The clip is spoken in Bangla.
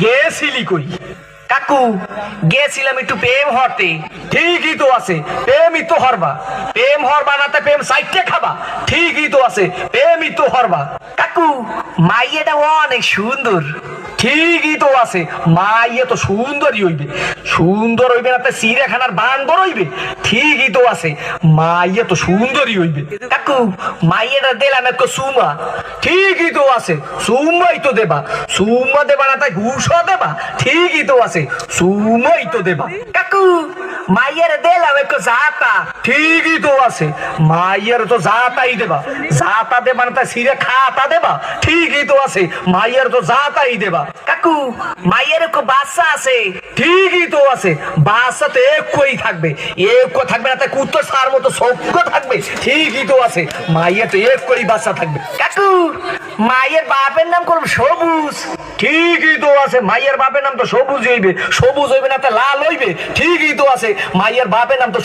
গেছিলি কই? কাকু গেছিলাম একটু প্রেম হতে। ঠিকই তো আছে, প্রেমই তো হরবা। প্রেম হরবা না তা প্রেম সাইটে খাবা? ঠিকই তো আছে, প্রেমই তো হরবা। কাকু মাইয়াটা অনেক সুন্দর। ঠিকই তো আছে, মাইয়া তো সুন্দরই হইবে। সুন্দর হইবে না তা চিড়িয়াখানার বান্দর হইবে? ঠিকই তো আছে, মাইয়া তো সুন্দরই হইবে। কাকু মাইয়াটা দিলাম একটু সুমা। ঠিকই তো আছে, সুমাই তো দেবা। সুমা দেবা না তাই ঘুষও দেবা? ঠিকই তো আছে, সুমাই তো দেবা। কাকু মাইয়ারে দিলাম একটু জাতা। ঠিকই তো আছে, মাইয়ার তো জাতাই দেবা। জাতা দেবা না তাই সিরে খাতা দেবা? ঠিকই তো আছে, মাইয়ার তো জাতাই দেবা। কাকু মাইয়ার একটু বাচ্চা আছে। ঠিকই তো আছে, বাচ্চা তো একই থাকবে। একই থাকবে না তাই কুত্তর সার মতো সভ্য থাকবে? ঠিকই তো আছে, মাইয়া তো একই বাচ্চা থাকবে। কাকু মাইয়ের বাপের নাম করব সবুজ। ঠিকই তো আছে, মাইয়ার বাপের নাম তো সবুজ হইবে। সবুজ হইবে না তা লাল হইবে? ঠিকই তো আছে, মাইয়ার বাপের নাম তো